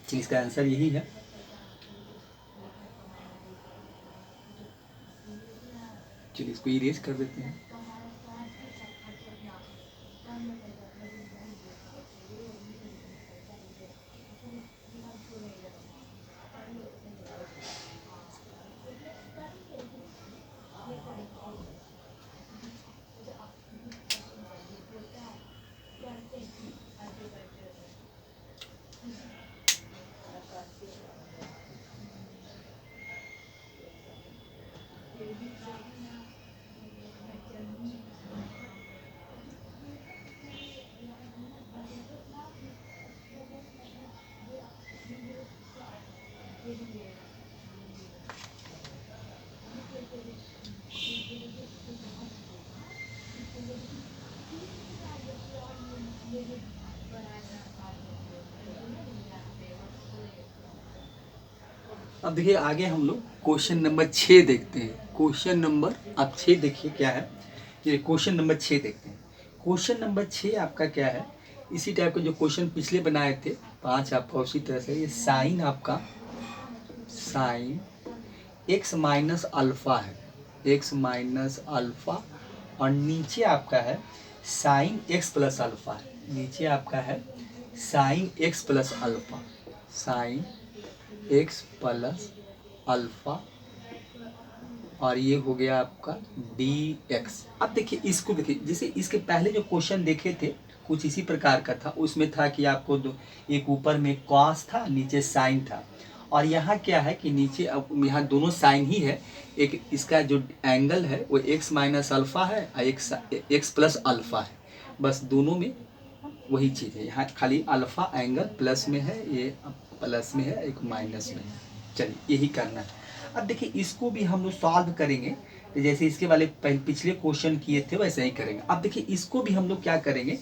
चलिए इसका आंसर यही है। चलिए इसको इरेज कर देते हैं। अब देखिए आगे हम लोग क्वेश्चन नंबर 6 देखते हैं। क्वेश्चन नंबर आप 6 देखिए क्या है। ये क्वेश्चन नंबर 6 देखते हैं। क्वेश्चन नंबर 6 आपका क्या है, इसी टाइप का जो क्वेश्चन पिछले बनाए थे 5 आपका उसी तरह से। ये साइन आपका साइन एक्स माइनस अल्फ़ा है, एक्स माइनस अल्फ़ा, और नीचे आपका है साइन एक्स प्लस अल्फ़ा है, नीचे आपका है sine x plus alpha, sine x plus alpha, और ये हो गया आपका डी एक्स। अब देखिए इसको देखिए, जैसे इसके पहले जो क्वेश्चन देखे थे कुछ इसी प्रकार का था। उसमें था कि आपको दो, एक ऊपर में कॉस था, नीचे साइन था, और यहाँ क्या है कि नीचे अब यहाँ दोनों साइन ही है। एक इसका जो एंगल है वो एक्स माइनस अल्फ़ा है और एक्स प्लस अल्फ़ा है, बस दोनों में वही चीज़ है। यहाँ खाली अल्फ़ा एंगल प्लस में है, ये प्लस में है, एक माइनस में है। चलिए यही करना है। अब देखिए इसको भी हम लोग सॉल्व करेंगे, तो जैसे इसके वाले पिछले क्वेश्चन किए थे वैसे ही करेंगे। अब देखिए इसको भी हम लोग क्या करेंगे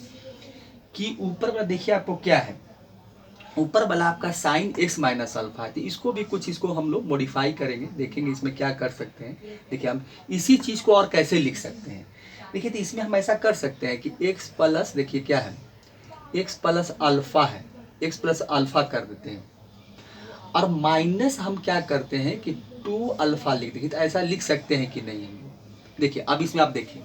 कि ऊपर वाला देखिए आपको क्या है, ऊपर वाला आपका साइन एक्स माइनस अल्फा है, तो इसको भी कुछ इसको हम लोग मॉडिफाई करेंगे, देखेंगे इसमें क्या कर सकते हैं। देखिए हम इसी चीज़ को और कैसे लिख सकते हैं। देखिए तो इसमें हम ऐसा कर सकते हैं कि एक्स प्लस, देखिए क्या है, एक्स प्लस अल्फ़ा है, एक्स प्लस अल्फ़ा कर देते हैं, और माइनस हम क्या करते हैं कि 2 अल्फ़ा लिख देखिए। तो ऐसा लिख सकते हैं कि नहीं हम लोग। देखिए अब इसमें आप देखिए,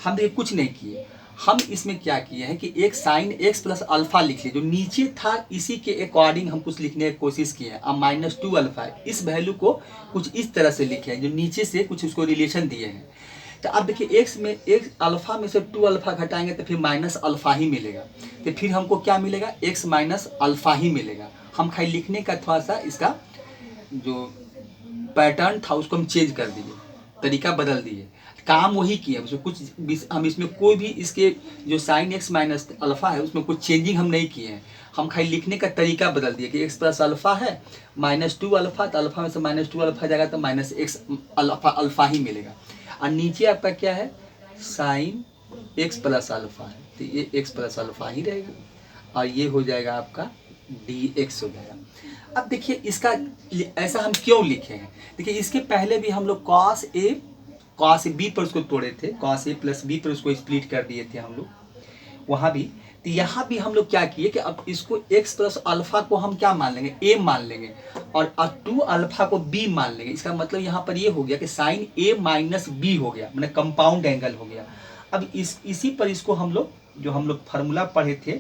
हम देखिए कुछ नहीं किए, हम इसमें क्या किए हैं कि एक साइन एक्स प्लस अल्फ़ा लिख लिए, जो नीचे था इसी के अकॉर्डिंग हम कुछ लिखने की कोशिश किए हैं। अब माइनस 2 अल्फ़ा है, इस वैल्यू को कुछ इस तरह से लिखे हैं, जो नीचे से कुछ उसको रिलेशन दिए हैं। तो अब देखिए एक्स में एक अल्फ़ा में से 2 अल्फ़ा घटाएंगे तो फिर माइनस अल्फ़ा ही मिलेगा, तो फिर हमको क्या मिलेगा, एक्स माइनस अल्फ़ा ही मिलेगा। हम खाली लिखने का थोड़ा सा इसका जो पैटर्न था उसको हम चेंज कर दिए, तरीका बदल दिए, काम वही किया, उसमें कुछ हम इसमें कोई भी इसके जो साइन एक्स माइनस अल्फ़ा है उसमें कुछ चेंजिंग हम नहीं किए हैं। हम खाली लिखने का तरीका बदल दिए कि एक्स प्लस अल्फ़ा है, माइनस 2 अल्फ़ा, तो अल्फ़ा में से माइनस 2 अल्फ़ा जाएगा तो माइनस एक्स अल्फ़ा ही मिलेगा। और नीचे आपका क्या है, साइन एक्स प्लस अल्फ़ा है, तो ये एक्स प्लस अल्फ़ा ही रहेगा, और ये हो जाएगा आपका डी एक्स हो जाएगा। अब देखिए इसका ऐसा हम क्यों लिखे हैं, देखिए इसके पहले भी हम लोग कॉस बी पर उसको तोड़े थे, कॉस ए प्लस बी पर उसको स्प्लिट कर दिए थे हम लोग वहाँ भी। तो यहाँ भी हम लोग क्या किए कि अब इसको एक्स प्लस अल्फ़ा को हम क्या मान लेंगे, ए मान लेंगे, और 2 अल्फ़ा को बी मान लेंगे। इसका मतलब यहाँ पर ये हो गया कि साइन ए माइनस बी हो गया, मैंने कंपाउंड एंगल हो गया। अब इसी पर इसको हम लोग जो हम लोग फार्मूला पढ़े थे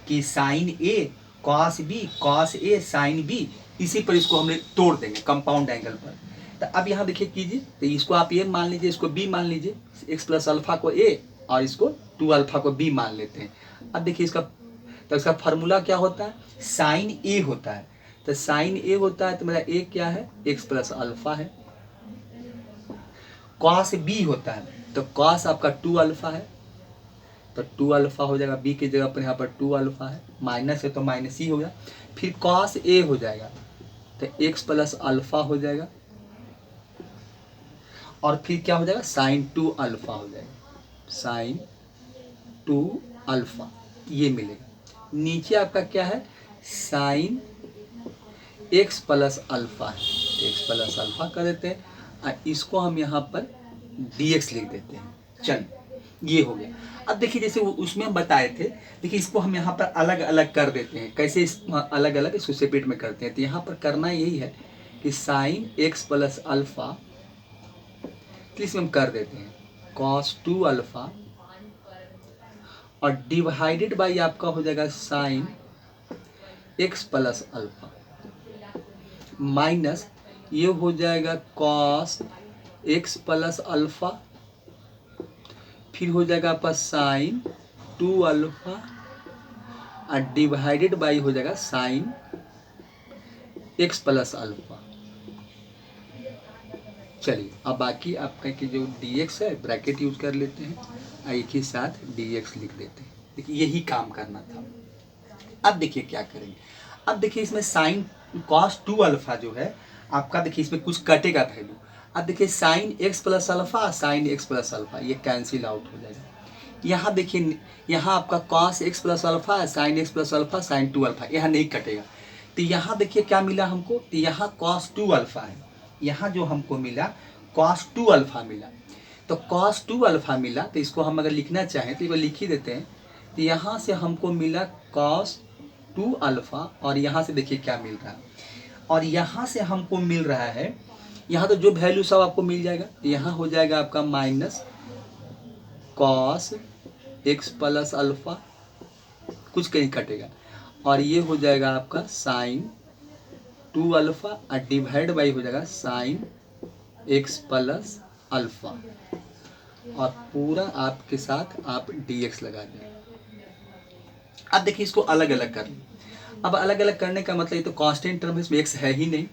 कि sign A cos B, cos A sine B, इसी पर इसको हमने तोड़ देंगे कंपाउंड एंगल पर। तो अब यहाँ देखिए कीजिए, तो इसको आप ए मान लीजिए, इसको बी मान लीजिए, एक्स प्लस अल्फ़ा को ए और इसको 2 अल्फ़ा को बी मान लेते हैं। अब देखिए इसका, तो इसका फार्मूला क्या होता है, साइन ए होता है, तो साइन ए होता है तो मेरा ए क्या है, एक्स प्लस अल्फ़ा है। कॉस बी होता है तो कॉस आपका 2 अल्फ़ा है, तो 2 अल्फ़ा हो जाएगा, बी की जगह पर यहाँ पर 2 अल्फ़ा है, माइनस है तो माइनस ही हो गया। फिर कॉस ए हो जाएगा तो एक्स प्लस अल्फ़ा हो जाएगा, और फिर क्या हो जाएगा, साइन 2 अल्फ़ा हो जाएगा, साइन 2 अल्फ़ा ये मिलेगा। नीचे आपका क्या है, साइन एक्स प्लस अल्फ़ा है, तो एक्स प्लस अल्फ़ा कर देते हैं, और इसको हम यहाँ पर डी एक्स लिख देते हैं। चलिए ये हो गया। अब देखिए जैसे उसमें हम बताए थे, देखिए इसको हम यहाँ पर अलग अलग कर देते हैं। कैसे इस अलग अलग इसको सेपरेट में करते हैं, तो यहाँ पर करना यही है कि साइन एक्स प्लस अल्फ़ा, तो इसमें हम कर देते हैं कॉस 2 अल्फ़ा और डिवाइडेड बाई आपका हो जाएगा sine x plus alpha minus ये हो जाएगा कॉस एक्स प्लस अल्फ़ा, फिर हो जाएगा आपका साइन 2 अल्फ़ा और डिवाइडेड बाई हो जाएगा साइन एक्स प्लस अल्फ़ा। चलिए अब बाकी आपका कि जो dx है ब्रैकेट यूज कर लेते हैं और एक ही साथ dx लिख देते हैं। देखिए यही काम करना था। अब देखिए क्या करेंगे, अब देखिए इसमें साइन कॉस 2 अल्फ़ा जो है आपका, देखिए इसमें कुछ कटेगा वैल्यू। अब देखिए sine x plus alpha sine x plus alpha ये कैंसिल आउट हो जाएगा। यहाँ देखिए यहाँ आपका कॉस एक्स प्लस अल्फ़ा है, sine x plus alpha sine 2 alpha यहाँ नहीं कटेगा। तो यहाँ देखिए क्या मिला हमको, तो यहाँ कॉस 2 अल्फ़ा है, यहाँ जो हमको मिला कॉस 2 अल्फ़ा मिला। तो कॉस 2 अल्फ़ा मिला तो इसको हम अगर लिखना चाहें तो ये लिख ही देते हैं। तो यहाँ से हमको मिला कॉस 2 अल्फ़ा और यहाँ से देखिए क्या मिल रहा है, और यहाँ से हमको मिल रहा है, यहाँ तो जो वैल्यू सब आपको मिल जाएगा। यहाँ हो जाएगा आपका minus cos X plus alpha, कुछ कहीं कटेगा, और ये हो जाएगा आपका साइन 2 अल्फ़ा और डिवाइड बाई हो जाएगा साइन एक्स प्लस अल्फ़ा, और पूरा आपके साथ आप dx लगा दें। अब देखिए इसको अलग अलग कर लें। अब अलग अलग करने का मतलब, ये तो कांस्टेंट टर्म है, इसमें x है ही नहीं,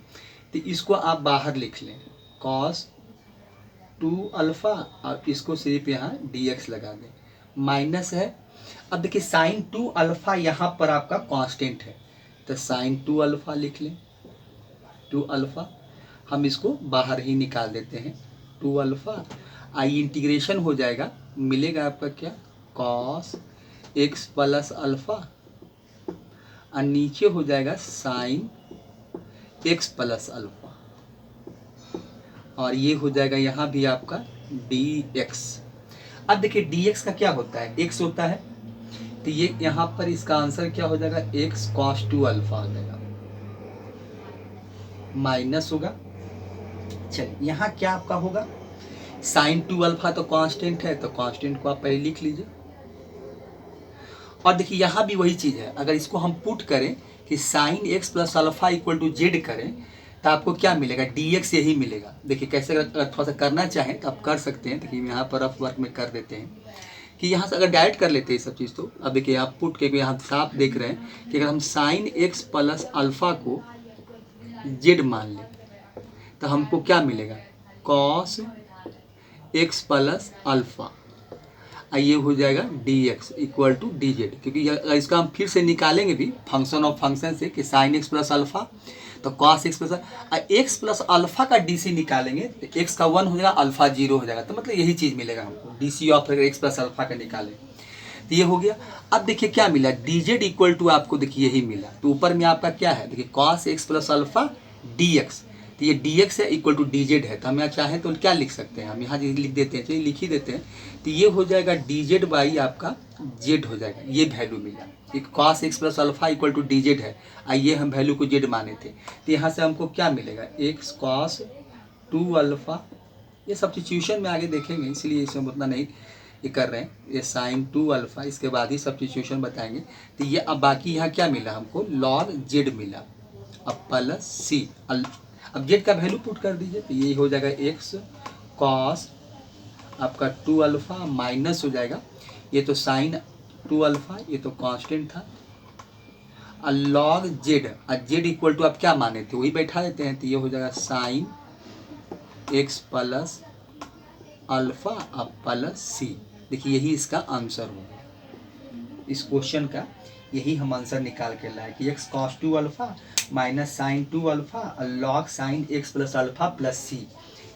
तो इसको आप बाहर लिख लें cos 2 अल्फ़ा और इसको सिर्फ यहाँ dx लगा दें, माइनस है। अब देखिए साइन 2 अल्फ़ा यहाँ पर आपका कांस्टेंट है, तो साइन 2 अल्फ़ा लिख लें, 2 अल्फ़ा हम इसको बाहर ही निकाल देते हैं, 2 अल्फ़ा आई इंटीग्रेशन हो जाएगा, मिलेगा आपका क्या कॉस एक्स प्लस अल्फ़ा और नीचे हो जाएगा साइन एक्स प्लस अल्फ़ा, और ये हो जाएगा यहाँ भी आपका dx। अब देखिए dx का क्या होता है, x होता है, तो ये यहाँ पर इसका आंसर क्या हो जाएगा x cos 2 अल्फ़ा हो जाएगा, माइनस होगा। चलिए यहाँ क्या आपका होगा, साइन 2 अल्फ़ा तो कांस्टेंट है, तो कांस्टेंट को आप पहले लिख लीजिए। और देखिए यहाँ भी वही चीज़ है, अगर इसको हम पुट करें कि sine x plus alpha equal to Z करें तो आपको क्या मिलेगा, dx यही मिलेगा। देखिए कैसे अगर थोड़ा सा करना चाहें तो आप कर सकते हैं। देखिए यहाँ पर रफ वर्क में कर देते हैं कि यहाँ से अगर डायरेक्ट कर लेते हैं सब चीज़, तो अब देखिए आप पुट के यहाँ साफ देख रहे हैं कि अगर हम साइन एक्स प्लस अल्फ़ा को जेड मान लें तो हमको क्या मिलेगा कॉस एक्स प्लस अल्फ़ा, ये हो जाएगा dx equal to D Z, क्योंकि इसका हम फिर से निकालेंगे भी फंक्शन ऑफ फंक्शन से कि साइन एक्स प्लस अल्फ़ा तो cos X plus x plus alpha का डी निकालेंगे तो एक्स का 1 हो जाएगा, अल्फ़ा 0 हो जाएगा, तो मतलब यही चीज़ मिलेगा हमको D of x plus alpha का निकालें तो ये हो गया। अब देखिए क्या मिला, डी जेड इक्वल टू आपको देखिए यही मिला, तो ऊपर में आपका क्या है देखिए cos X plus alpha D x, तो ये dx है इक्वल टू डी जेड है, तो हम यहाँ चाहें तो क्या लिख सकते हैं, हम यहाँ लिख देते हैं, चलिए लिख ही देते हैं। तो ये हो जाएगा डी जेड बाई आपका जेड हो जाएगा, ये वैल्यू मिला, एक cos X plus alpha equal to D Z है, आइए हम वैल्यू को जेड माने थे, तो यहाँ से हमको क्या मिलेगा एक्स कॉस 2 अल्फ़ा, ये सब्स्टिट्यूशन में आगे देखेंगे इसलिए इसे हम उतना नहीं ये कर रहे हैं, ये साइन 2 अल्फ़ा इसके बाद ही सब्स्टिट्यूशन बताएंगे। तो ये अब बाकी यहाँ क्या मिला हमको लॉग जेड मिला, अब प्लस सी, अब जेड का वैल्यू पुट कर दीजिए, तो ये हो जाएगा एक्स कॉस आपका 2 अल्फ़ा माइनस हो जाएगा, ये तो साइन 2 अल्फ़ा ये तो कांस्टेंट था, और लॉग जेड, और जेड इक्वल टू आप क्या माने थे वही बैठा देते हैं, तो ये हो जाएगा साइन एक्स प्लस अल्फ़ा अब प्लस सी। देखिए यही इसका आंसर होगा, इस क्वेश्चन का यही हम आंसर निकाल के लाए कि x cos 2 alpha minus sine 2 alpha log sine x plus alpha plus c,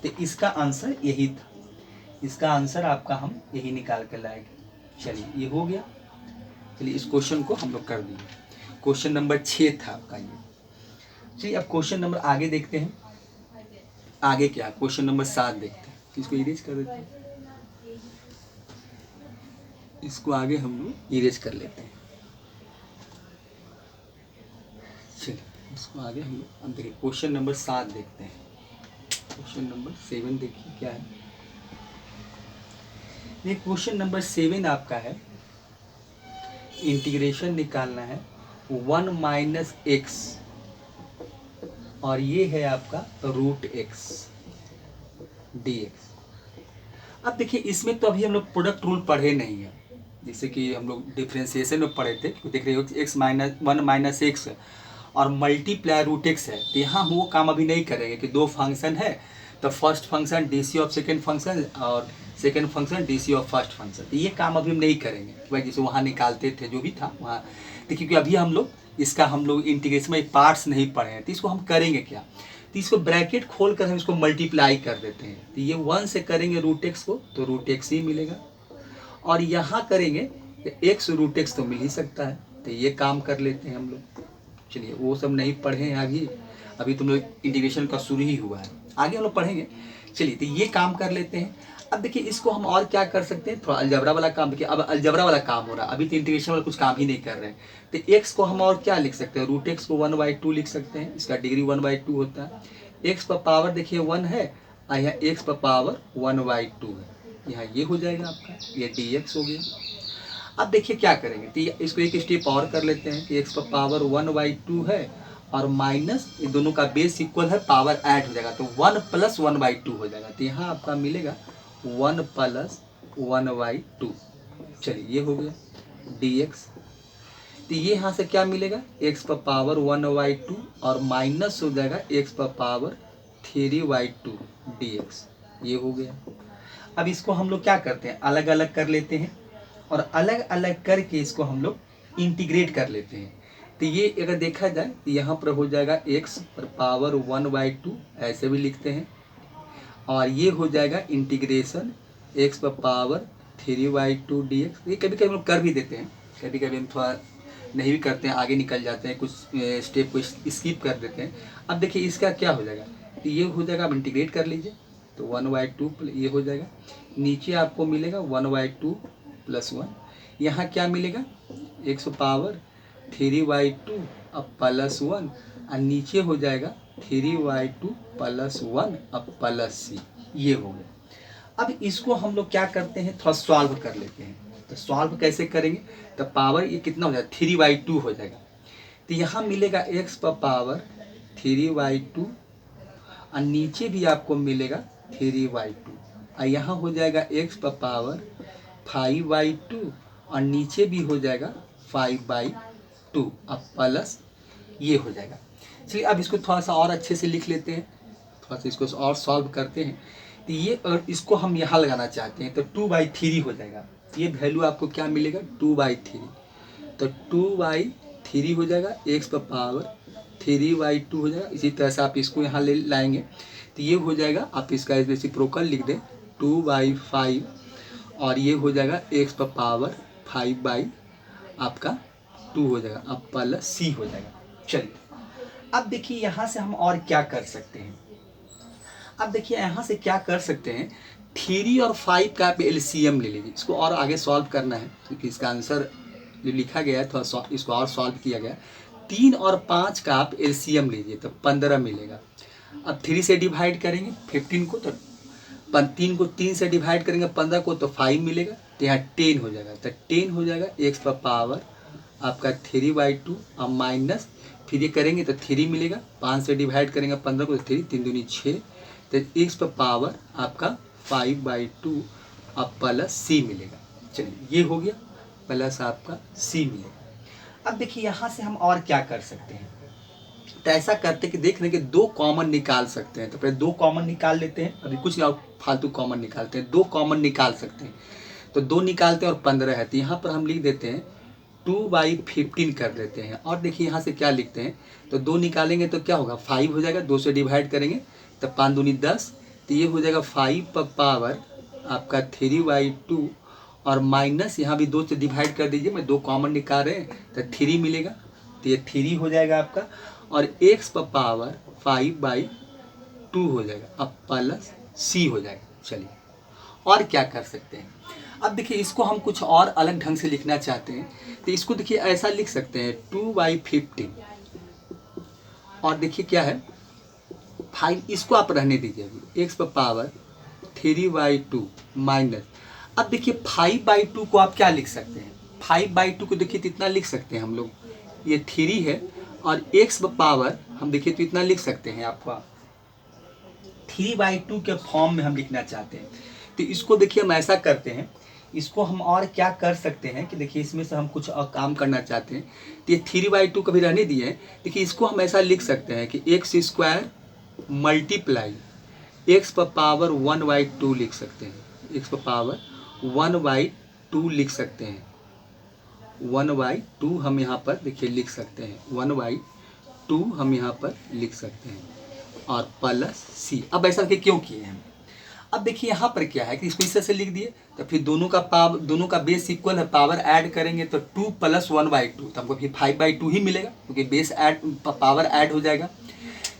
तो इसका आंसर यही था, इसका आंसर आपका हम यही निकाल के लाएंगे। चलिए ये हो गया, चलिए इस क्वेश्चन को हम लोग कर दिए, क्वेश्चन नंबर 6 था आपका ये। चलिए अब क्वेश्चन नंबर आगे देखते हैं, आगे क्या क्वेश्चन नंबर 7 देखते हैं, इसको इरेज कर देते हैं। इसको आगे हम लोग इरेज कर लेते हैं। चलिए इसको आगे हम लोग, अब देखिए क्वेश्चन नंबर 7 देखते हैं। क्वेश्चन नंबर 7 देखिए क्या है। ये क्वेश्चन नंबर 7 आपका है, इंटीग्रेशन निकालना है 1 माइनस एक्स, और ये है आपका रूट एक्स डी एक्स। अब देखिए इसमें तो अभी हम लोग प्रोडक्ट रूल पढ़े नहीं है, जैसे कि हम लोग डिफ्रेंसिएशन में पढ़े थे। देख रहे हो एक्स माइनस 1 माइनस एक्स और मल्टीप्लाई रूट एक्स है, तो यहाँ हम वो काम अभी नहीं करेंगे कि दो फंक्शन है तो first function D C of second function और second function D C of first function, तो ये काम अभी हम नहीं करेंगे भाई, जैसे वहाँ निकालते थे जो भी था वहाँ। तो क्योंकि अभी हम लोग इसका हम लोग इंटीग्रेशन में पार्ट्स नहीं पढ़े हैं, तो इसको हम करेंगे क्या, तो इसको ब्रैकेट खोल कर हम इसको मल्टीप्लाई कर देते हैं। तो ये 1 से करेंगे रूट एक्स को तो रूट एक्स ही मिलेगा, और यहाँ करेंगे एक्स रूट एक्स तो मिल ही सकता है, तो ये काम कर लेते हैं हम लोग। चलिए वो सब नहीं पढ़े हैं अभी, अभी तुम लोग इंटीग्रेशन का शुरू ही हुआ है, आगे हम लोग पढ़ेंगे। चलिए तो ये काम कर लेते हैं। अब देखिए इसको हम और क्या कर सकते हैं, थोड़ा अलजबरा वाला काम। देखिए अब अलजबरा वाला काम हो रहा है, अभी तो इंटीग्रेशन वाला कुछ काम ही नहीं कर रहे हैं। तो एक्स को हम और क्या लिख सकते हैं, रूट एक्स को 1/2 लिख सकते हैं, इसका डिग्री 1/2 होता है। एक्स पर पावर देखिए 1 है और यहाँ एक्स पर पावर 1/2 है, यहाँ ये हो जाएगा आपका, ये डी एक्स हो गया। अब देखिए क्या करेंगे, तो इसको एक स्टेप और कर लेते हैं कि एक्स पर पावर 1/2 है और माइनस ये दोनों का बेस इक्वल है, पावर ऐड हो जाएगा तो 1 + 1/2 हो जाएगा। तो यहाँ आपका मिलेगा 1 + 1/2। चलिए ये हो गया dx। तो ये यहाँ से क्या मिलेगा, x पर पावर 1/2 और माइनस हो जाएगा x पर पावर 3/2 dx, ये हो गया। अब इसको हम लोग क्या करते हैं, अलग अलग कर लेते हैं और अलग अलग करके इसको हम लोग इंटीग्रेट कर लेते हैं। तो ये अगर देखा जाए तो यहाँ पर हो जाएगा x पर पावर 1/2, ऐसे भी लिखते हैं, और ये हो जाएगा इंटीग्रेशन x पर पावर 3/2 dx। ये कभी कभी हम लोग कर भी देते हैं, कभी कभी हम थोड़ा नहीं भी करते हैं, आगे निकल जाते हैं, कुछ स्टेप को स्किप कर देते हैं। अब देखिए इसका क्या हो जाएगा, तो ये हो जाएगा, आप इंटीग्रेट कर लीजिए तो 1/2 ये हो जाएगा, नीचे आपको मिलेगा 1/2 + 1, यहाँ क्या मिलेगा x पावर 3/2 अब +1 और नीचे हो जाएगा 3/2 + 1 अब +c, ये हो गया। अब इसको हम लोग क्या करते हैं, थोड़ा सॉल्व कर लेते हैं। तो सॉल्व कैसे करेंगे, तो पावर ये कितना हो जाएगा 3/2 हो जाएगा, तो यहाँ मिलेगा x पर पावर 3/2 और नीचे भी आपको मिलेगा 3/2 और यहाँ हो जाएगा x पर पावर 5/2 और नीचे भी हो जाएगा 5/2 अब प्लस ये हो जाएगा। चलिए अब इसको थोड़ा सा और अच्छे से लिख लेते हैं, थोड़ा सा इसको और सॉल्व करते हैं। तो ये और इसको हम यहाँ लगाना चाहते हैं तो 2/3 हो जाएगा, ये वैल्यू आपको क्या मिलेगा 2/3, तो 2/3 हो जाएगा, x पर पावर 3/2 हो जाएगा। इसी तरह से आप इसको यहाँ ले लाएंगे तो ये हो जाएगा, आप इसका रेसिप्रोकल लिख दें 2/5 और ये हो जाएगा x पर पावर 5 आपका 2 हो जाएगा, अब +c हो जाएगा। चलिए अब देखिए यहाँ से हम और क्या कर सकते हैं, अब देखिए यहाँ से क्या कर सकते हैं, 3 और 5 का आप LCM ले लीजिए। इसको और आगे सॉल्व करना है क्योंकि इसका आंसर जो लिखा गया है थोड़ा इसको और सॉल्व किया गया। 3 और 5 का आप LCM लीजिए तो 15 मिलेगा। अब 3 से डिवाइड करेंगे 15 को, तो 3 को 3 से डिवाइड करेंगे 15 को तो 5 मिलेगा, तो यहाँ 10 हो जाएगा। तो 10 हो जाएगा x पर पावर आपका 3/2 और माइनस फिर ये करेंगे तो 3 मिलेगा, 5 से डिवाइड करेंगे 15 को तो 3, 3 दूनी 6, तो x पर पावर आपका 5/2 अब +c मिलेगा। चलिए ये हो गया, प्लस आपका c मिलेगा। अब देखिए यहाँ से हम और क्या कर सकते हैं, तो ऐसा करते कि देख रहे कि 2 कॉमन निकाल सकते हैं, तो पहले 2 कॉमन निकाल लेते हैं, अभी कुछ फालतू कॉमन निकालते हैं। 2 कॉमन निकाल सकते हैं तो 2 निकालते हैं और 15 है, तो यहाँ पर हम लिख देते हैं 2/15 कर देते हैं। और देखिए यहाँ से क्या लिखते हैं, तो 2 निकालेंगे तो क्या होगा 5 हो जाएगा, 2 से डिवाइड करेंगे तो 5 दूनी 10, तो ये हो जाएगा 5 पर पावर आपका 3/2 और माइनस यहाँ भी 2 से डिवाइड कर दीजिए, मैं 2 कॉमन निकाल रहे हैं तो 3 मिलेगा, तो ये 3 हो जाएगा आपका, और x पर पावर 5/2 हो जाएगा, अब +c हो जाएगा। चलिए और क्या कर सकते हैं, अब देखिए इसको हम कुछ और अलग ढंग से लिखना चाहते हैं तो इसको देखिए ऐसा लिख सकते हैं 2/15 और देखिए क्या है 5, इसको आप रहने दीजिए अभी, एक्स पर पावर 3/2 माइनस। अब देखिए 5/2 को आप क्या लिख सकते हैं, 5/2 को देखिए तो इतना लिख सकते हैं हम लोग, ये 3 है और एक्स पर पावर हम देखिए तो इतना लिख सकते हैं आपका 3/2 के फॉर्म में हम लिखना चाहते हैं। तो इसको देखिए हम ऐसा करते हैं, इसको हम और क्या कर सकते हैं कि देखिए इसमें से हम कुछ और काम करना चाहते हैं तो ये 3/2 कभी रहने दिए हैं। देखिए इसको हम ऐसा लिख सकते हैं कि एक्स स्क्वायर मल्टीप्लाई एक्स पर पावर 1/2 लिख सकते हैं, एक्स पर पावर 1/2 लिख सकते हैं, 1/2 हम यहाँ पर देखिए लिख सकते हैं, 1/2 हम यहाँ पर लिख सकते हैं और प्लस सी। अब ऐसा देखिए क्यों किए हैं, अब देखिए यहाँ पर क्या है कि इसको इस तरह से लिख दिए तो फिर दोनों का बेस इक्वल है, पावर ऐड करेंगे तो 2 + 1/2 तो हमको फिर 5/2 ही मिलेगा क्योंकि बेस ऐड पावर ऐड हो जाएगा।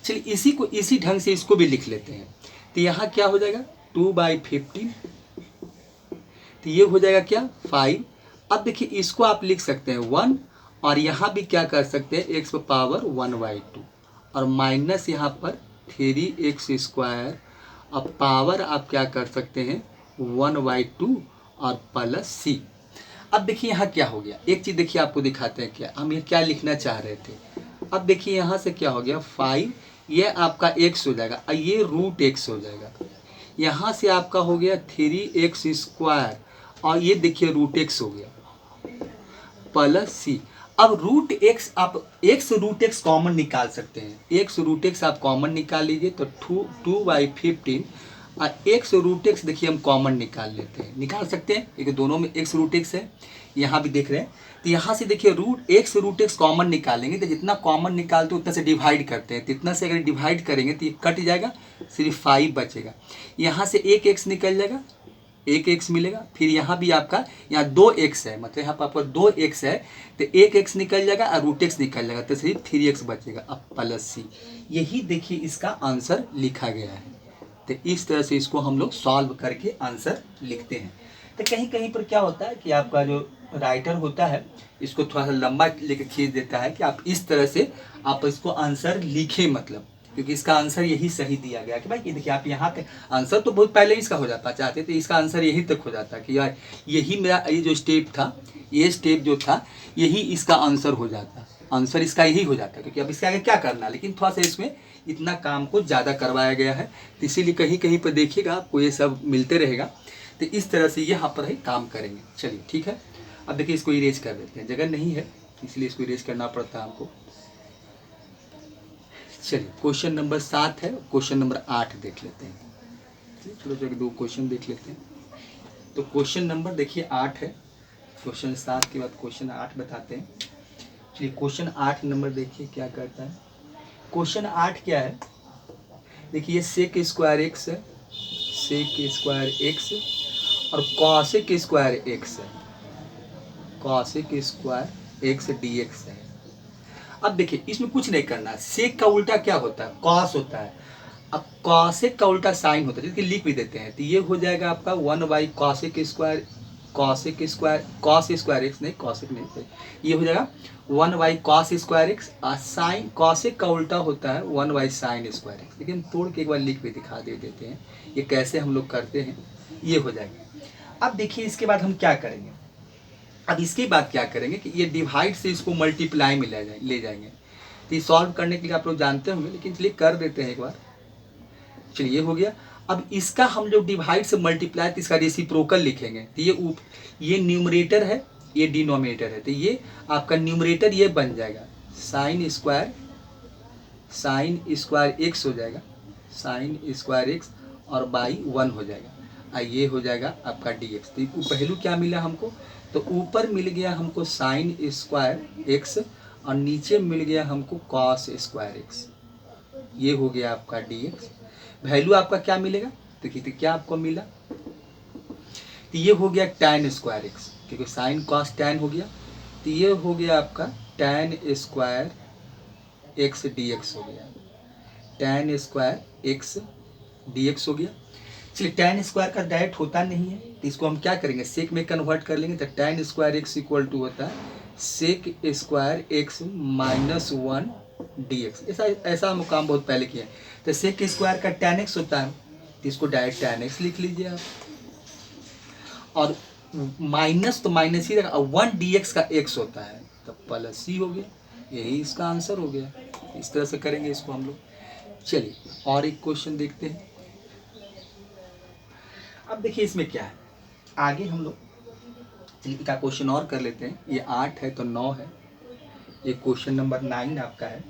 चलिए इसी को इसी ढंग से इसको भी लिख लेते हैं तो यहाँ क्या हो जाएगा 2/15 तो ये हो जाएगा क्या 5। अब देखिए इसको आप लिख सकते हैं 1 और यहाँ भी क्या कर सकते हैं एक्स पर पावर 1/2 और माइनस यहाँ पर 3x² अब पावर आप क्या कर सकते हैं 1/2 और प्लस सी। अब देखिए यहाँ क्या हो गया, एक चीज़ देखिए आपको दिखाते हैं क्या हम ये क्या लिखना चाह रहे थे। अब देखिए यहाँ से क्या हो गया 5, ये आपका x हो जाएगा और ये √x हो जाएगा, यहाँ से आपका हो गया 3x² और ये देखिए √x हो गया प्लस सी। अब √x आप x √x कॉमन निकाल सकते हैं, x √x आप कॉमन निकाल लीजिए तो 2/15 और x √x देखिए हम कॉमन निकाल लेते हैं, निकाल सकते हैं क्योंकि दोनों में x √x है, यहाँ भी देख रहे हैं तो यहाँ से देखिए x √x कॉमन निकालेंगे तो जितना कॉमन निकालते हैं उतना से डिवाइड करते हैं तो इतना से अगर डिवाइड करेंगे तो ये कट जाएगा, सिर्फ 5 बचेगा, यहाँ से एक x निकल जाएगा, एक x मिलेगा, फिर यहाँ भी आपका यहाँ 2x है, मतलब यहाँ पर आपका 2x है तो एक x निकल जाएगा और √x निकल जाएगा तो सिर्फ 3x बचेगा अब प्लस सी। यही देखिए इसका आंसर लिखा गया है। तो इस तरह से इसको हम लोग सॉल्व करके आंसर लिखते हैं। तो कहीं कहीं पर क्या होता है कि आपका जो राइटर होता है इसको थोड़ा सा लंबा लेकर खींच देता है कि आप इस तरह से आप इसको आंसर लिखें, मतलब क्योंकि इसका आंसर यही सही दिया गया कि भाई ये देखिए आप यहाँ पे आंसर तो बहुत पहले इसका हो जाता चाहते तो इसका आंसर यही तक हो जाता कि यार यही मेरा ये जो स्टेप था, ये स्टेप जो था यही इसका आंसर हो जाता, आंसर इसका यही हो जाता क्योंकि अब इसके आगे क्या करना, लेकिन थोड़ा सा इसमें इतना काम को ज़्यादा करवाया गया है तो इसीलिए कहीं कहीं पर देखिएगा आपको ये सब मिलते रहेगा। तो इस तरह से यहाँ पर ही काम करेंगे। चलिए ठीक है, अब देखिए इसको इरेज कर देते हैं, जगह नहीं है इसलिए इसको इरेज करना पड़ता है हमको। चलिए क्वेश्चन नंबर 7 है, क्वेश्चन नंबर 8 देख लेते हैं। चलो चलो 2 क्वेश्चन देख लेते हैं। तो क्वेश्चन नंबर देखिए 8 है, क्वेश्चन 7 के बाद क्वेश्चन 8 बताते हैं। चलिए क्वेश्चन 8 नंबर देखिए क्या करता है। क्वेश्चन 8 क्या है, देखिए sec² x है, sec² x और cosec² x है, cosec² x dx है। अब देखिए इसमें कुछ नहीं करना है, सेक का उल्टा क्या होता है कॉस होता है, अब कॉसेक का उल्टा साइन होता है, जिसके लिख भी देते हैं तो ये हो जाएगा आपका 1/cosec², cos² x नहीं, cosec नहीं, ये हो जाएगा 1/cos² x और साइन कॉसेक का उल्टा होता है 1/sin² x। लेकिन तोड़ के एक बार लिख भी दिखा देते हैं ये कैसे हम लोग करते हैं, ये हो जाएगा। अब देखिए इसके बाद हम क्या करेंगे, अब इसके बाद क्या करेंगे कि ये डिवाइड से इसको मल्टीप्लाई में ले जाएंगे। तो ये सॉल्व करने के लिए आप लोग जानते होंगे लेकिन चलिए कर देते हैं एक बार। चलिए ये हो गया। अब इसका हम लोग डिवाइड से मल्टीप्लाई तो इसका रेसिप्रोकल लिखेंगे तो ये न्यूमरेटर है, ये डिनोमिनेटर है, तो ये आपका न्यूमरेटर ये बन जाएगा sin² x हो जाएगा, sin² x और बाई 1 हो जाएगा और ये हो जाएगा आपका dx। तो पहलू क्या मिला हमको, तो ऊपर मिल गया हमको sin² x और नीचे मिल गया हमको cos² x, ये हो गया आपका dx। वैल्यू आपका क्या मिलेगा, देखिए क्या आपको मिला, तो ये हो गया tan² x क्योंकि sin cos tan हो गया, तो ये हो गया आपका tan² x dx हो गया, tan² x dx हो गया। चलिए tan² का डायरेक्ट होता नहीं है तो इसको हम क्या करेंगे, सेक में कन्वर्ट कर लेंगे। तो tan square X equal to होता है sec square X minus 1 dx। ऐसा हम काम बहुत पहले किया है। तो सेक स्क्वायर का tan x होता है, तो इसको डायरेक्ट tan x लिख लीजिए आप, और माइनस तो माइनस ही रहेगा, 1 dx का x होता है तो प्लस c हो गया। यही इसका आंसर हो गया। इस तरह से करेंगे इसको हम लोग। चलिए और एक क्वेश्चन देखते हैं। अब देखिए इसमें क्या है, आगे हम लोग चलिए का क्वेश्चन और कर लेते हैं। ये 8 है तो 9 है। ये क्वेश्चन नंबर 9 आपका है।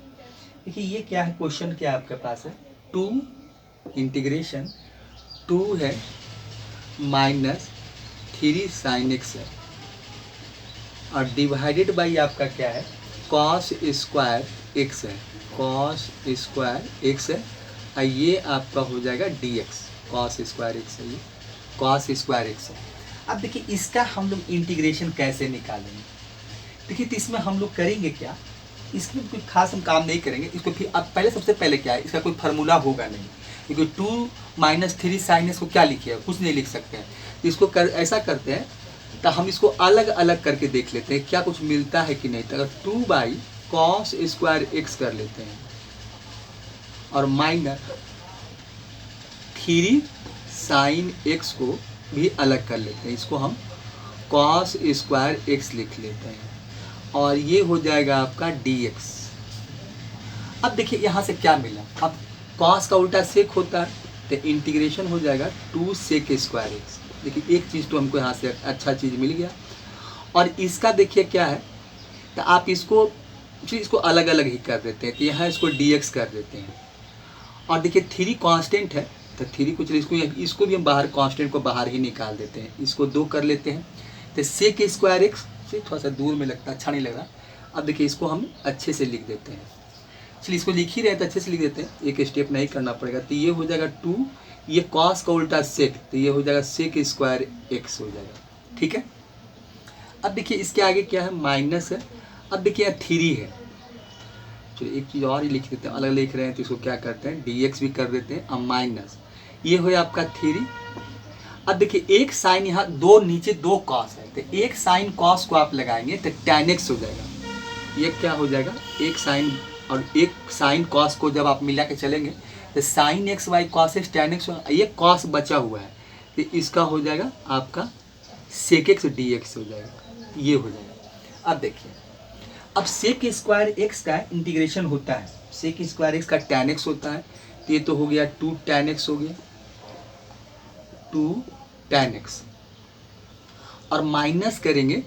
देखिए ये क्या है, क्वेश्चन क्या आपके पास है, 2 इंटीग्रेशन 2 है माइनस 3 साइन एक्स है, और डिवाइडेड बाई आपका क्या है, कॉस स्क्वायर एक्स है, कॉस स्क्वायर एक्स है, और ये आपका हो जाएगा dx, कॉस स्क्वायर एक्स है, ये कॉस स्क्वायर एक्स है। अब देखिए इसका हम लोग इंटीग्रेशन कैसे निकालेंगे। देखिए तो इसमें हम लोग करेंगे क्या, इसमें कोई खास हम काम नहीं करेंगे इसको। फिर अब पहले सबसे पहले क्या है, इसका कोई फार्मूला होगा नहीं, क्योंकि 2 माइनस 3 साइन एक्स को क्या लिखिए, कुछ नहीं लिख सकते हैं। इसको ऐसा करते हैं, तो हम इसको अलग अलग करके देख लेते हैं क्या कुछ मिलता है कि नहीं। तो अगर 2 बाई कॉस स्क्वायर एक्स कर लेते हैं, और माइनस 3 साइन एक्स को भी अलग कर लेते हैं, इसको हम कॉस स्क्वायर एक्स लिख लेते हैं, और ये हो जाएगा आपका dx। अब देखिए यहाँ से क्या मिला, अब कॉस का उल्टा सेक होता है, तो इंटीग्रेशन हो जाएगा 2 सेक स्क्वायर एक्स। देखिए एक चीज़ तो हमको यहाँ से अच्छा चीज़ मिल गया। और इसका देखिए क्या है, तो आप इसको अलग अलग ही कर देते हैं, तो यहाँ इसको dx कर देते हैं। और देखिए 3 कांस्टेंट है, तो 3 कुछ इसको भी हम बाहर कांस्टेंट को बाहर ही निकाल देते हैं, इसको 2 कर लेते हैं। तो सेक स्क्वायर एक्स से थोड़ा सा दूर में लगता है, अच्छा नहीं लग रहा। अब देखिए इसको हम अच्छे से लिख देते हैं। चलिए इसको लिख ही रहे तो अच्छे से लिख देते हैं, एक स्टेप नहीं करना पड़ेगा। तो ये हो जाएगा 2, ये कॉस का उल्टा सेक, तो ये हो जाएगा सेक स्क्वायर एक्स हो जाएगा। ठीक है। अब देखिए इसके आगे क्या है, माइनस है। अब देखिए यहाँ 3 है, चलिए एक चीज़ और ही लिख देते हैं, अलग लिख रहे हैं तो इसको क्या करते हैं dx भी कर देते हैं, अब माइनस ये हो आपका 3। अब देखिए एक साइन यहाँ 2 नीचे 2 कॉस है, तो एक साइन कॉस को आप लगाएंगे तो tan x हो जाएगा। ये क्या हो जाएगा, एक साइन और एक साइन कॉस को जब आप मिला के चलेंगे तो sine x by cos x tan x, ये कॉस बचा हुआ है, तो इसका हो जाएगा आपका सेक एक्स dx हो जाएगा, ये हो जाएगा। अब देखिए अब सेक स्क्वायर एक्स का इंटीग्रेशन होता है, सेक स्क्वायर एक्स का tan x होता है, तो ये तो हो गया 2 tan x हो गया, 2 tan x, और माइनस करेंगे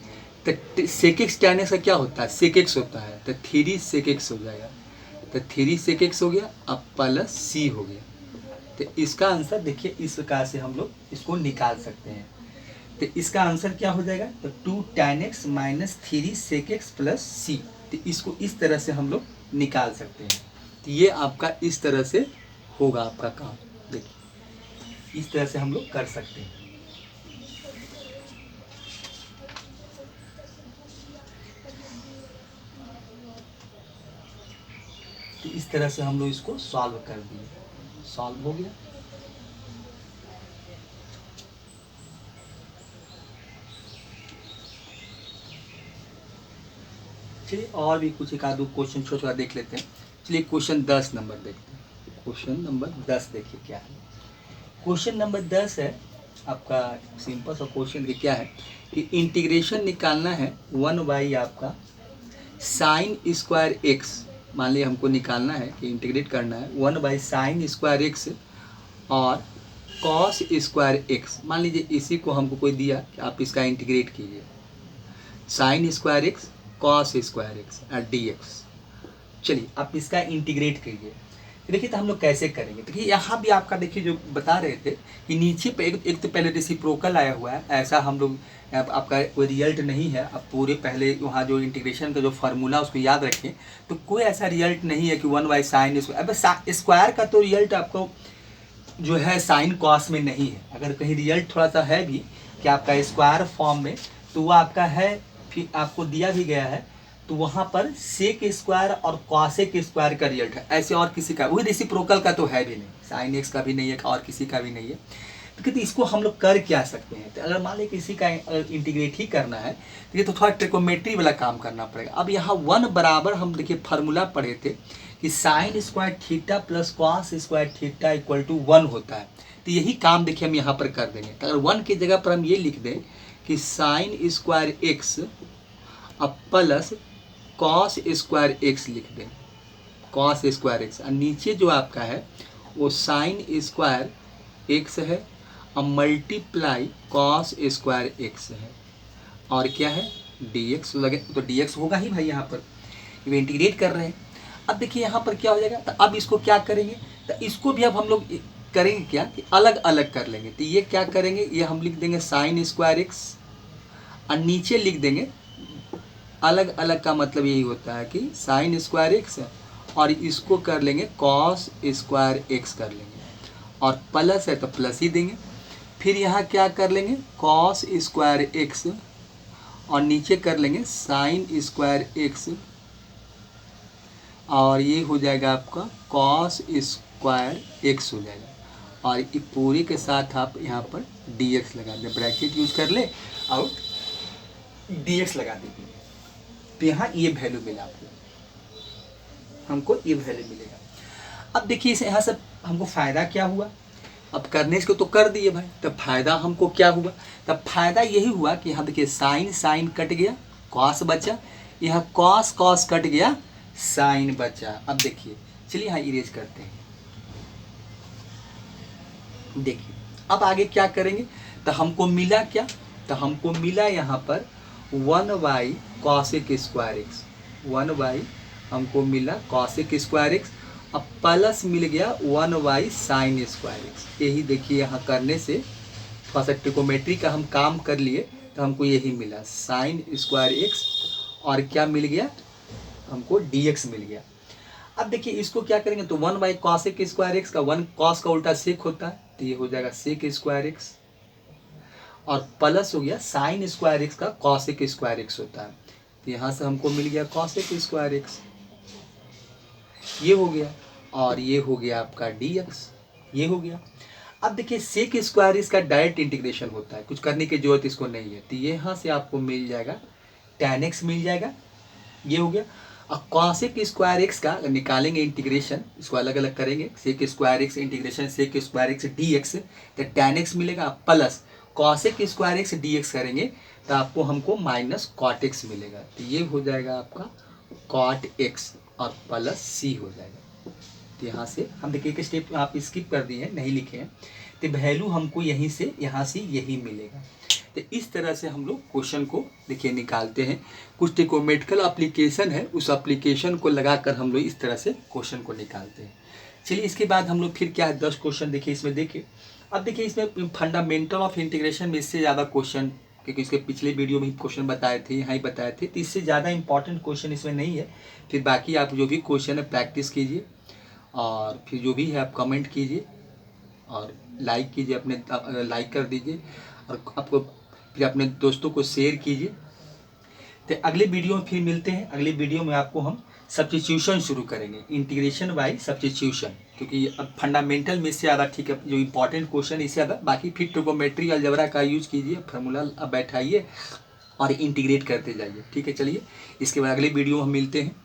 तो सेक एक्स tan x का क्या होता है, सेक एक्स होता है, तो 3 सेक एक्स हो जाएगा, तो 3 सेक एक्स हो गया, अब प्लस c हो गया। तो इसका आंसर देखिए इस प्रकार से हम लोग इसको निकाल सकते हैं। तो इसका आंसर क्या हो जाएगा, तो 2 tan x minus 3 sec X plus c। तो इसको इस तरह से हम लोग निकाल सकते हैं। तो ये आपका इस तरह से होगा आपका काम, देखिए इस तरह से हम लोग कर सकते हैं। तो इस तरह से हम लोग इसको सॉल्व कर दिए, सॉल्व हो गया। चलिए और भी कुछ एक आध क्वेश्चन छोटा छोटा देख लेते हैं। चलिए क्वेश्चन 10 नंबर देखते हैं। क्वेश्चन नंबर 10 देखिए क्या है। क्वेश्चन नंबर 10 है आपका, सिंपल सा क्वेश्चन देखिए क्या है कि इंटीग्रेशन निकालना है 1 बाई आपका साइन स्क्वायर एक्स। मान लिया हमको निकालना है कि इंटीग्रेट करना है 1 बाई साइन स्क्वायर एक्स और कॉस स्क्वायर एक्स। मान लीजिए इसी को हमको कोई दिया कि आप इसका इंटीग्रेट कीजिए, sine square x cos square x और dx। चलिए आप इसका इंटीग्रेट कीजिए। देखिए तो हम लोग कैसे करेंगे, देखिए यहाँ भी आपका देखिए जो बता रहे थे कि नीचे पे एक तो पहले रेसिप्रोकल आया हुआ है, ऐसा हम लोग आपका कोई रिजल्ट नहीं है। आप पूरे पहले वहाँ जो इंटीग्रेशन का जो फार्मूला उसको याद रखें, तो कोई ऐसा रिजल्ट नहीं है कि 1 बाई साइन स्क्वायर। अब स्क्वायर का तो रिजल्ट आपको जो है साइन कॉस में नहीं है। अगर कहीं रिजल्ट थोड़ा सा है भी कि आपका स्क्वायर फॉर्म में, तो वो आपका है, फिर आपको दिया भी गया है, तो वहाँ पर सेक स्क्वायर और कॉसेक स्क्वायर का रिजल्ट है। ऐसे और किसी का, वही रेसिप्रोकल का तो है भी नहीं, साइन एक्स का भी नहीं है और किसी का भी नहीं है। तो कहते इसको हम लोग कर क्या सकते हैं। तो अगर मान लें किसी का इंटीग्रेट ही करना है तो ये तो थोड़ा ट्रिकोमेट्री वाला काम करना पड़ेगा। अब यहाँ 1 बराबर हम देखिए फार्मूला पढ़े थे कि sine square theta plus cos square theta equal to 1 होता है। तो यही काम देखिए हम यहाँ पर कर देंगे। तो अगर 1 की जगह पर हम ये लिख दें कि साइन स्क्वायर एक्स अब प्लस कॉस स्क्वायर एक्स लिख दें, कॉस स्क्वायर एक्स, और नीचे जो आपका है वो साइन स्क्वायर एक्स है और मल्टीप्लाई कॉस स्क्वायर एक्स है, और क्या है dx लगे तो dx होगा ही भाई। यहाँ पर ये इंटीग्रेट कर रहे हैं। अब देखिए यहाँ पर क्या हो जाएगा। तो अब इसको क्या करेंगे, तो इसको भी अब हम लोग करेंगे क्या कि अलग अलग कर लेंगे। तो ये क्या करेंगे, ये हम लिख देंगे साइन स्क्वायर एक्स और नीचे लिख देंगे अलग अलग का मतलब यही होता है कि साइन स्क्वायर एक्स है और इसको कर लेंगे कॉस स्क्वायर एक्स कर लेंगे, और प्लस है तो प्लस ही देंगे। फिर यहाँ क्या कर लेंगे कॉस स्क्वायर एक्स और नीचे कर लेंगे साइन स्क्वायर एक्स, और ये हो जाएगा आपका कॉस स्क्वायर एक्स हो जाएगा, और ये पूरे के साथ आप यहाँ पर dx लगा दें, ब्रैकेट यूज कर ले और dx लगा दीजिए। तो यहाँ ये वैल्यू मिला आपको, हमको ये वैल्यू मिलेगा। अब देखिए इसे यहाँ से हमको फ़ायदा क्या हुआ, अब करने को तो कर दिए भाई, तब फायदा हमको क्या हुआ, तब फायदा यही हुआ कि हम देखिए साइन साइन कट गया, कॉस बचा, यहाँ कॉस कॉस कट गया, साइन बचा। अब देखिए चलिए यहाँ इरेज करते हैं। देखिए अब आगे क्या करेंगे, तो हमको मिला क्या, तो हमको मिला यहाँ पर 1 कॉसेक स्क्वायर एक्स, 1 हमको मिला कॉसेक स्क्वायर एक्स, अब प्लस मिल गया 1 साइन स्क्वायर एक्स। यही देखिए यहाँ करने से थोड़ा सा ट्रिकोमेट्री का हम काम कर लिए, तो हमको यही मिला साइन स्क्वायर एक्स और क्या मिल गया हमको dx मिल गया। अब देखिए इसको क्या करेंगे, तो 1 कॉसेक स्क्वायर एक्स का 1 कॉस का उल्टा सेक होता है, तो ये हो जाएगा सेक स्क्वायर एक्स, और प्लस हो गया साइन स्क्वायर एक्स का कॉसेक स्क्वायर एक्स होता है, तो यहाँ से हमको मिल गया कॉसेक स्क्वायर एक्स, ये हो गया, और ये हो गया आपका dx, ये हो गया। अब देखिए सेक स्क्वायर इसका डायरेक्ट इंटीग्रेशन होता है, कुछ करने की जरूरत इसको नहीं है, तो यहाँ से आपको मिल जाएगा tan x मिल जाएगा, ये हो गया। अब कॉसेक स्क्वायर एक्स का निकालेंगे इंटीग्रेशन, इसको अलग अलग करेंगे, sec square X integration sec square X dx, तो tan x मिलेगा, plus cosec square X dx करेंगे तो आपको हमको माइनस कॉट एक्स मिलेगा, तो ये हो जाएगा आपका कॉट एक्स और प्लस सी हो जाएगा। तो यहाँ से हम देखिए एक स्टेप आप स्किप कर दिए हैं, नहीं लिखे हैं, तो वैल्यू हमको यहीं से यहाँ से यही मिलेगा। तो इस तरह से हम लोग क्वेश्चन को देखिए निकालते हैं। कुछ ट्रिकोमेट्रिकल एप्लीकेशन है, उस एप्लीकेशन को लगाकर हम लोग इस तरह से क्वेश्चन को निकालते हैं। चलिए इसके बाद हम लोग फिर क्या है 10 क्वेश्चन देखिए इसमें। देखिए अब देखिए इसमें फंडामेंटल ऑफ इंटीग्रेशन में इससे ज़्यादा क्वेश्चन, क्योंकि इसके पिछले वीडियो में ही क्वेश्चन बताए थे, यहाँ ही बताए थे, तो इससे ज़्यादा इंपॉर्टेंट क्वेश्चन इसमें नहीं है। फिर बाकी आप जो भी क्वेश्चन है प्रैक्टिस कीजिए, और फिर जो भी है आप कमेंट कीजिए और लाइक कीजिए, अपने लाइक कर दीजिए और आपको फिर अपने दोस्तों को शेयर कीजिए। तो अगले वीडियो में फिर मिलते हैं। अगले वीडियो में आपको हम सब्स्टिट्यूशन शुरू करेंगे, इंटीग्रेशन बाय सब्स्टिट्यूशन, क्योंकि अब फंडामेंटल में इससे ज़्यादा ठीक है, जो इंपॉर्टेंट क्वेश्चन इससे ज़्यादा, बाकी फिर ट्रिगोनोमेट्री अलजेब्रा का यूज कीजिए, फार्मूला बैठाइए और इंटीग्रेट करते जाइए। ठीक है, चलिए इसके बाद अगले वीडियो में हम मिलते हैं।